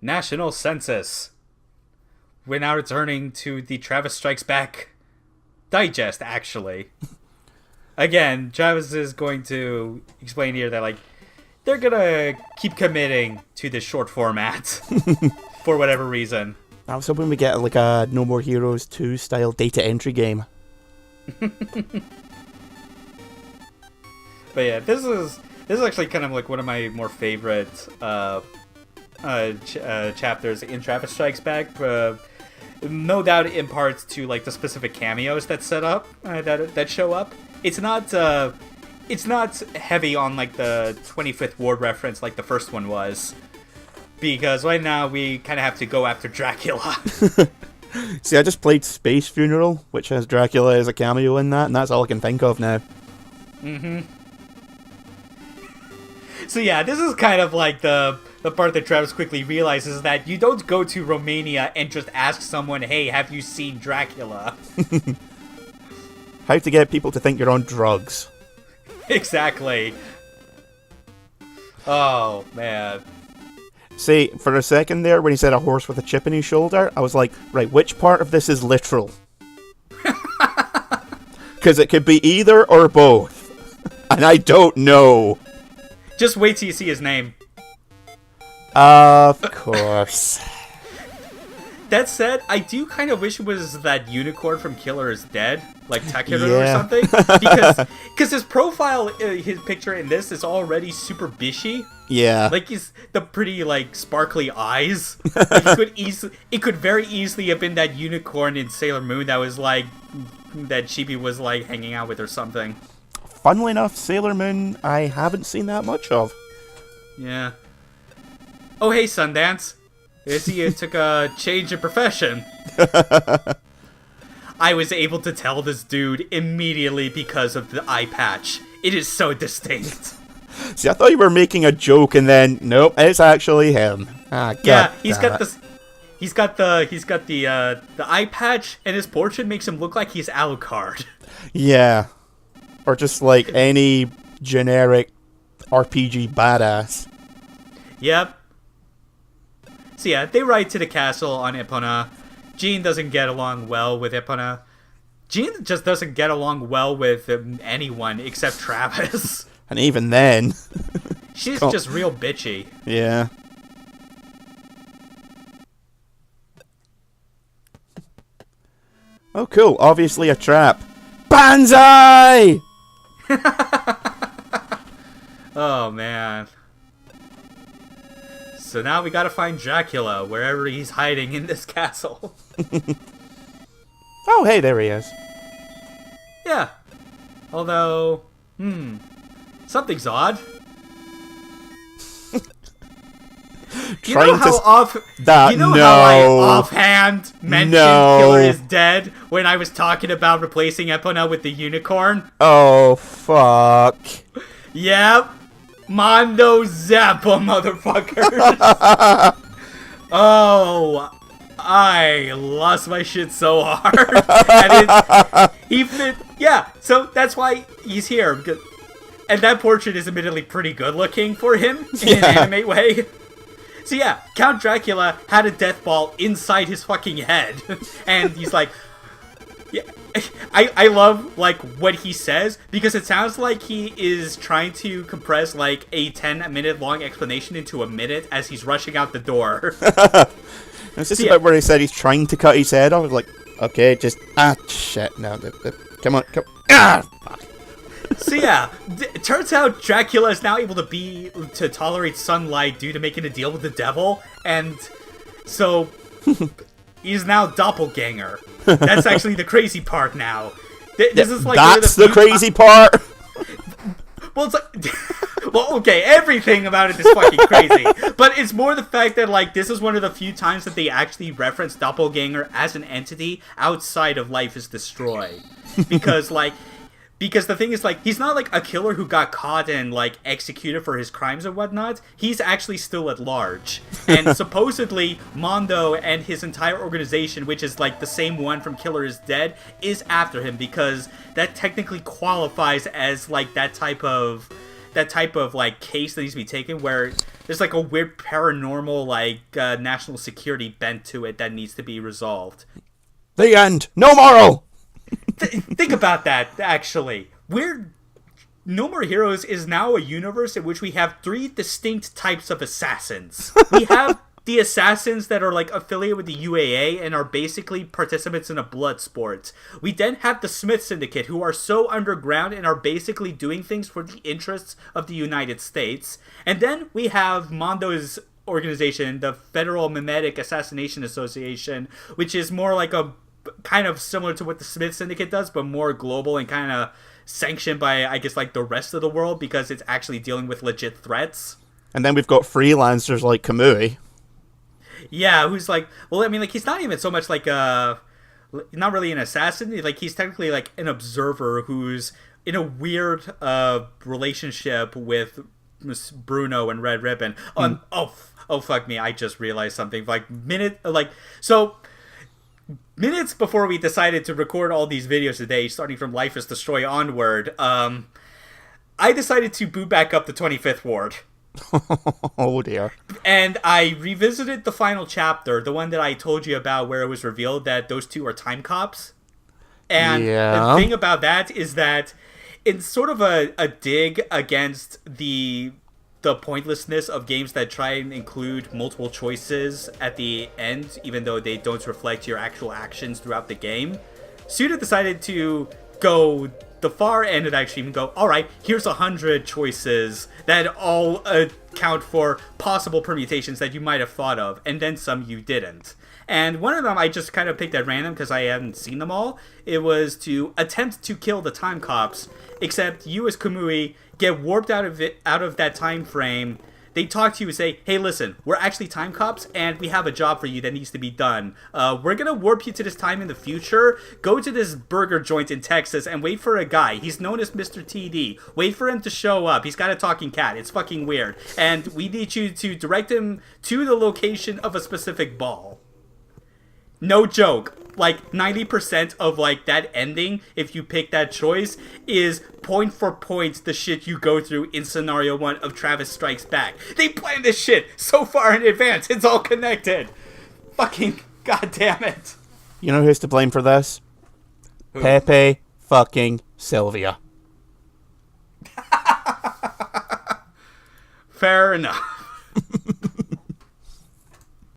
National Census. We're now returning to the Travis Strikes Back digest, actually. Again, Travis is going to explain here that, like, they're gonna keep committing to this short format for whatever reason. I was hoping we get like a No More Heroes 2 style data entry game. But yeah, this is actually kind of like one of my more favorite chapters in Travis Strikes Back. No doubt in parts to like the specific cameos that set up that show up. It's not heavy on like the 25th Ward reference like the first one was, because right now we kind of have to go after Dracula. See, I just played Space Funeral, which has Dracula as a cameo in that, and that's all I can think of now. Mm-hmm. So yeah, this is kind of like the part that Travis quickly realizes that you don't go to Romania and just ask someone, hey, have you seen Dracula? How to get people to think you're on drugs. Exactly. Oh, man. See, for a second there, when he said a horse with a chip in his shoulder, I was like, right, which part of this is literal? Because it could be either or both. And I don't know. Just wait till you see his name. Of course. That said, I do kind of wish it was that unicorn from Killer is Dead, like Takeda Yeah. or something. Because his profile, his picture in this is already super bishy. Yeah. Like, he's the pretty, like, sparkly eyes. Like, it could very easily have been that unicorn in Sailor Moon that was, like, that Chibi was, like, hanging out with or something. Funnily enough, Sailor Moon, I haven't seen that much of. Yeah. Oh, hey, Sundance. I see you took a change of profession. I was able to tell this dude immediately because of the eye patch. It is so distinct. See, I thought you were making a joke, and then nope, it's actually him. Yeah, he's got the eye patch, and his portrait makes him look like he's Alucard. Yeah, or just like any generic RPG badass. Yep. So yeah, they ride to the castle on Epona. Jean doesn't get along well with Epona. Jean just doesn't get along well with anyone except Travis. And even then... She's just real bitchy. Yeah. Oh, cool. Obviously a trap. Banzai! Oh, man. So now we gotta find Dracula wherever he's hiding in this castle. Oh, hey, there he is. Yeah. Although, something's odd. You know how I offhand mentioned Killer is Dead when I was talking about replacing Epona with the unicorn? Oh, fuck. Yep. Mondo Zappa, motherfuckers. Oh, I lost my shit so hard. Yeah, so that's why he's here. And that portrait is admittedly pretty good looking for him in an anime way. So yeah, Count Dracula had a death ball inside his fucking head. And he's like... Yeah, I love, like, what he says, because it sounds like he is trying to compress, like, a 10-minute long explanation into a minute as he's rushing out the door. Is this about where he said he's trying to cut his head off? I was like, okay, just... shit, no. Come on. Fuck. So yeah, it turns out Dracula is now able to tolerate sunlight due to making a deal with the devil, and so he's now doppelganger. That's actually the crazy part now. This is like that's the crazy part. Well, it's like, well, okay, everything about it is fucking crazy, but it's more the fact that like this is one of the few times that they actually reference doppelganger as an entity outside of Life is Destroyed, because the thing is, like, he's not, like, a killer who got caught and, like, executed for his crimes and whatnot. He's actually still at large. And supposedly, Mondo and his entire organization, which is, like, the same one from Killer is Dead, is after him because that technically qualifies as, like, that type of like, case that needs to be taken where there's like a weird paranormal, like national security bent to it that needs to be resolved. The end. No moral. Think about that. Actually, No More Heroes is now a universe in which we have 3 distinct types of assassins. We have the assassins that are like affiliated with the UAA and are basically participants in a blood sport. We then have the Smith Syndicate, who are so underground and are basically doing things for the interests of the United States. And then we have Mondo's organization, the Federal Mimetic Assassination Association, which is more like a kind of similar to what the Smith Syndicate does, but more global and kind of sanctioned by, I guess, like the rest of the world because it's actually dealing with legit threats. And then we've got freelancers like Kamui. Yeah, who's like, well, I mean, like, he's not even so much like not really an assassin. Like, he's technically like an observer who's in a weird relationship with Miss Bruno and Red Ribbon. Oh, fuck me! I just realized something. Minutes before we decided to record all these videos today, starting from Life is Destroy onward, I decided to boot back up the 25th Ward. Oh dear. And I revisited the final chapter, the one that I told you about where it was revealed that those 2 are time cops. And the thing about that is that it's sort of a dig against the pointlessness of games that try and include multiple choices at the end, even though they don't reflect your actual actions throughout the game. Suda decided to go the far end of that extreme and go, alright, here's 100 choices that all account for possible permutations that you might have thought of, and then some you didn't. And one of them I just kind of picked at random because I hadn't seen them all. It was to attempt to kill the time cops, except you as Kamui get warped out of that time frame. They talk to you and say, hey, listen, we're actually time cops, and we have a job for you that needs to be done. We're going to warp you to this time in the future. Go to this burger joint in Texas and wait for a guy. He's known as Mr. TD. Wait for him to show up. He's got a talking cat. It's fucking weird. And we need you to direct him to the location of a specific ball. No joke. Like, 90% of, like, that ending, if you pick that choice, is point for point the shit you go through in Scenario 1 of Travis Strikes Back. They planned this shit so far in advance. It's all connected. Fucking goddamn it. You know who's to blame for this? Who? Pepe fucking Sylvia. Fair enough.